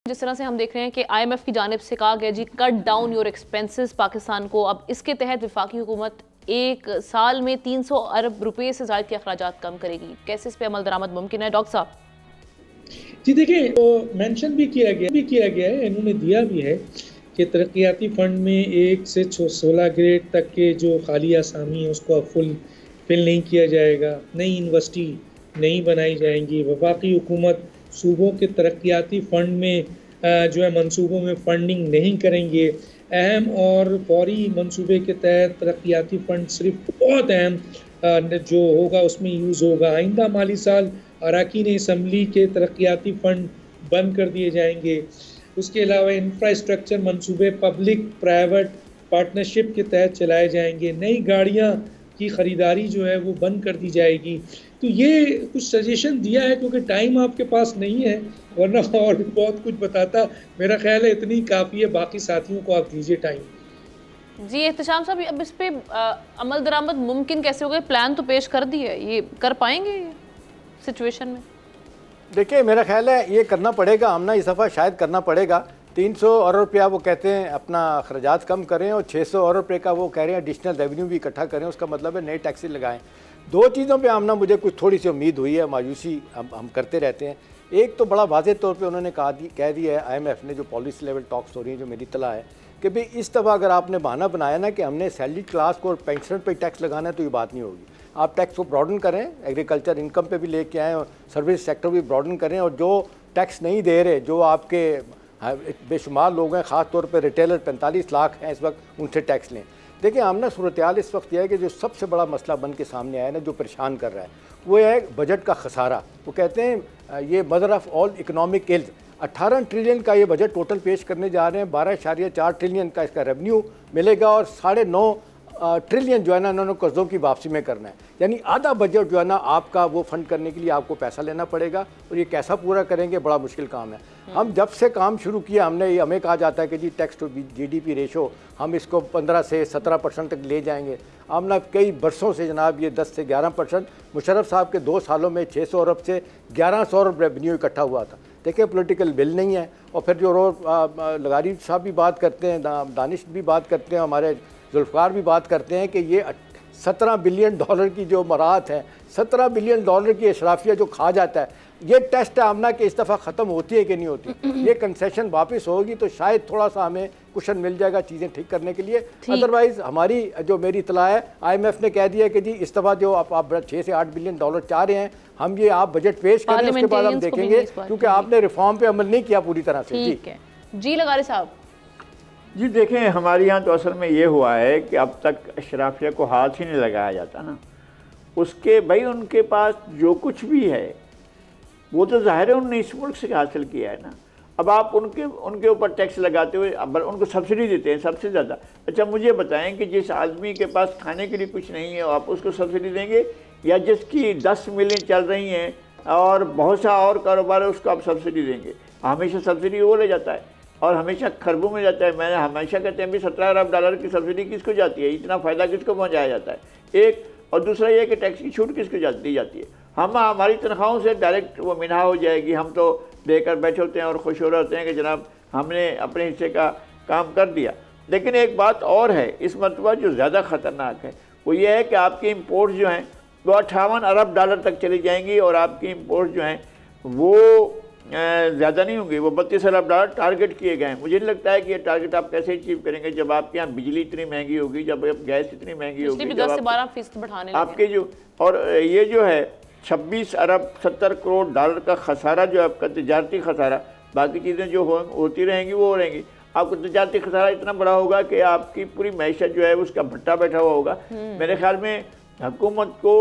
जिस तरह से हम देख रहे हैं कि आईएमएफ की जानिब से कहा गया जी cut down your expenses Pakistan को, अब इसके तहत वफाकी हुकूमत एक साल में 300 अरब रुपए से ज़ायद के अखराजात कम करेगी। कैसे इस पे अमल दरामद मुमकिन है डॉक्टर साहब? जी देखिए, तो मेंशन भी किया गया है, इन्होंने दिया भी है कि तरक्याती फ़ंड में 1 से 16 ग्रेड तक के जो खाली आसामी है उसको अब फिल नहीं किया जाएगा, नई यूनिवर्सिटी नहीं बनाई जाएंगी, वफाकी हुकूमत सूबों के तरक्याती फ़ंड में जो है मंसूबों में फ़ंडिंग नहीं करेंगे। अहम और फौरी मंसूबे के तहत तरक्याती फ़ंड सिर्फ बहुत अहम जो होगा उसमें यूज़ होगा। आइंदा माली साल अरकान असम्बली के तरक्याती फ़ंड बंद कर दिए जाएंगे। उसके अलावा इंफ्रास्ट्रक्चर मंसूबे पब्लिक प्राइवेट पार्टनरशिप के तहत चलाए जाएंगे। नई गाड़ियाँ की ख़रीदारी जो है वो बंद कर दी जाएगी। तो ये कुछ सजेशन दिया है क्योंकि टाइम आपके पास नहीं है, वरना और भी बहुत कुछ बताता। मेरा ख्याल है इतनी काफ़ी है, बाकी साथियों को आप दीजिए टाइम। जी एहतशाम साहब, अब इस पे अमल दरामद मुमकिन कैसे हो गए? प्लान तो पेश कर दिए, ये कर पाएंगे सिचुएशन में? देखिए मेरा ख्याल है ये करना पड़ेगा, हमने इस दफ़ा शायद करना पड़ेगा। 300 अरब रुपया वो कहते हैं अपना अखराजात कम करें और 600 अरब रुपये का वो कह रहे हैं एडिशनल रेवेन्यू भी इकट्ठा करें। उसका मतलब है नए टैक्सेस लगाएं। दो चीज़ों पे आमना मुझे कुछ थोड़ी सी उम्मीद हुई है, मायूसी हम करते रहते हैं। एक तो बड़ा वाज़ेह तौर पे उन्होंने कह दिया है आईएमएफ ने, जो पॉलिसी लेवल टॉक्स हो रही हैं, जो मेरी इत्तला है कि भाई इस दफ़ा अगर आपने बहाना बनाया ना कि हमने सैलरी क्लास को और पेंशन पे टैक्स लगाना है तो ये बात नहीं होगी। आप टैक्स को ब्रॉडन करें, एग्रीकल्चर इनकम पे भी लेके आएँ और सर्विस सेक्टर भी ब्रॉडन करें, और जो टैक्स नहीं दे रहे, जो आपके बेशुमार लोग हैं, ख़ास तौर पे रिटेलर 45 लाख हैं इस वक्त, उनसे टैक्स लें। देखिए आमना सूरत-ए-हाल इस वक्त यह है कि जो सबसे बड़ा मसला बन के सामने आया ना, जो परेशान कर रहा है, वो है बजट का खसारा। वो कहते हैं ये mother of all economic ills. 18 trillion का ये बजट टोटल पेश करने जा रहे हैं। 12.4 ट्रिलियन का इसका रेवेन्यू मिलेगा और 9.5 ट्रिलियन जो है ना इन्होंने कर्ज़ों की वापसी में करना है। यानी आधा बजट जो है ना आपका वो फंड करने के लिए आपको पैसा लेना पड़ेगा, और ये कैसा पूरा करेंगे बड़ा मुश्किल काम है। हम जब से काम शुरू किया हमें कहा जाता है कि जी टैक्स टू जीडीपी रेशो हम इसको 15 से 17% तक ले जाएंगे। हमने कई बरसों से जनाब ये 10 से 11%, मुशर्रफ साहब के 2 सालों में 600 अरब से 1100 अरब रेवेन्यू इकट्ठा हुआ था। देखिए पॉलिटिकल विल नहीं है। और फिर जो लगारी साहब भी बात करते हैं, दानिश भी बात करते हैं, हमारे जुल्फ़कार भी बात करते हैं कि ये 17 बिलियन डॉलर की जो मराहत है, 17 बिलियन डॉलर की अशराफिया जो खा जाता है, ये टेस्ट है आमना कि इस दफ़ा ख़त्म होती है कि नहीं होती। ये कंसेशन वापस होगी तो शायद थोड़ा सा हमें कुशन मिल जाएगा चीज़ें ठीक करने के लिए। अदरवाइज़ हमारी जो मेरी इतला है, आईएमएफ ने कह दिया कि जी इस दफ़ा जो आप 6 से 8 बिलियन डॉलर चाह रहे हैं, हम ये आप बजट पेश करें, उसके बाद हम देखेंगे, क्योंकि आपने रिफॉर्म पर अमल नहीं किया पूरी तरह से। जी लगारी साहब। जी देखें, हमारे यहाँ तो असल में ये हुआ है कि अब तक अशराफिया को हाथ ही नहीं लगाया जाता ना। उसके भाई उनके पास जो कुछ भी है वो तो ज़ाहिर है उन्होंने इस मुल्क से हासिल किया है ना। अब आप उनके ऊपर टैक्स लगाते हुए अब उनको सब्सिडी देते हैं सबसे ज़्यादा। अच्छा मुझे बताएं कि जिस आदमी के पास खाने के लिए कुछ नहीं है आप उसको सब्सिडी देंगे, या जिसकी 10 मिलें चल रही हैं और बहुत सा और कारोबार है उसको आप सब्सिडी देंगे? हमेशा सब्सिडी वो ले जाता है और हमेशा खरबों में जाता है। मैंने हमेशा कहते हैं भी 17 अरब डॉलर की सब्सिडी किसको जाती है, इतना फ़ायदा किसको पहुंचाया जाता है? एक और दूसरा ये कि टैक्स की छूट किसको दी जाती है? हमारी तनख्वाहों से डायरेक्ट वो मिनहा हो जाएगी। हम तो देकर बैठे होते हैं और खुश हो रहे होते हैं कि जनाब हमने अपने हिस्से का काम कर दिया। लेकिन एक बात और है इस मरतबा जो ज़्यादा ख़तरनाक है, वो ये है कि आपकी इम्पोर्ट जो हैं वो 58 अरब डॉलर तक चली जाएंगी, और आपकी इम्पोर्ट जो हैं वो ज़्यादा नहीं होंगी, वो 32 अरब डॉलर टारगेट किए गए हैं। मुझे नहीं लगता है कि ये टारगेट आप कैसे अचीव करेंगे जब आपके यहाँ बिजली इतनी महंगी होगी, जब गैस इतनी महंगी होगी, 10 से 12% बढ़ाने आपके जो, और ये जो है 26 अरब 70 करोड़ डॉलर का खसारा जो आपका तजारती खसारा, बाकी चीज़ें जो होती रहेंगी वो हो रहेंगी। आपको तजारती खसारा इतना बड़ा होगा कि आपकी पूरी मैशत जो है उसका भट्टा बैठा हुआ होगा। मेरे ख्याल में हुकूमत को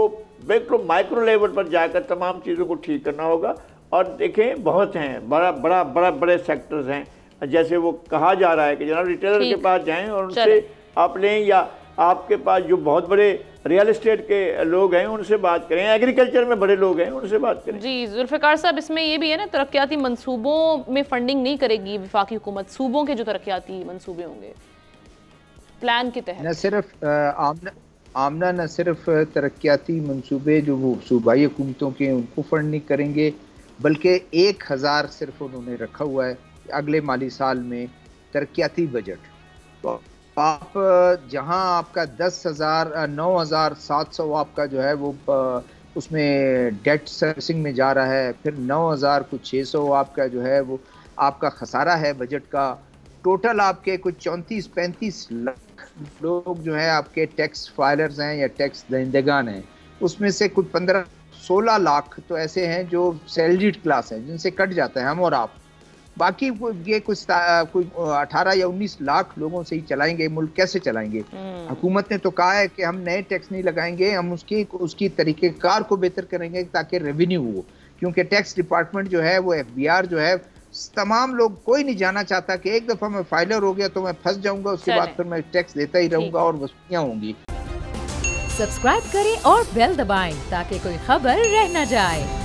बिल्कुल माइक्रो लेवल पर जाकर तमाम चीज़ों को ठीक करना होगा। और देखें बहुत हैं, बड़े सेक्टर्स हैं, जैसे वो कहा जा रहा है कि जनाब रिटेलर के पास जाएं और उनसे आप लें, या आपके पास जो बहुत बड़े रियल एस्टेट के लोग हैं उनसे बात करें, एग्रीकल्चर में बड़े लोग हैं उनसे बात करें। जी जुल्फ़िकार साहब, इसमें ये भी है ना तरक्याती मंसूबों में फंडिंग नहीं करेगी वफाकी हुकूमत, सूबों के जो तरक्याती मंसूबे होंगे प्लान के तहत। न सिर्फ आमना न सिर्फ तरक्याती मंसूबे जो वो सूबाई हुकूमतों के उनको फंड नहीं करेंगे, बल्कि 1000 सिर्फ उन्होंने रखा हुआ है अगले माली साल में तरक्याती बजट, तो आप जहां आपका 10,000 9,700 आपका जो है वो उसमें डेट सर्विसिंग में जा रहा है, फिर 9,000 कुछ 600 आपका जो है वो आपका खसारा है बजट का। टोटल आपके कुछ 34-35 लाख लोग जो है आपके टैक्स फाइलर्स हैं या टैक्स दहिंदगान हैं, उसमें से कुछ 15-16 लाख तो ऐसे हैं जो सैलरीड क्लास हैं जिनसे कट जाता है, हम और आप। बाकी ये कुछ 18 या 19 लाख लोगों से ही चलाएंगे मुल्क, कैसे चलाएंगे? हुकूमत ने तो कहा है कि हम नए टैक्स नहीं लगाएंगे, हम उसकी तरीक़ेकार को बेहतर करेंगे ताकि रेवेन्यू हो, क्योंकि टैक्स डिपार्टमेंट जो है वो FBR जो है तमाम लोग, कोई नहीं जाना चाहता कि एक दफ़ा मैं फाइलर हो गया तो मैं फंस जाऊंगा, उसके बाद फिर मैं टैक्स देता ही रहूंगा और वसूलियां होंगी। सब्सक्राइब करें और बेल दबाएं ताकि कोई खबर रह न जाए।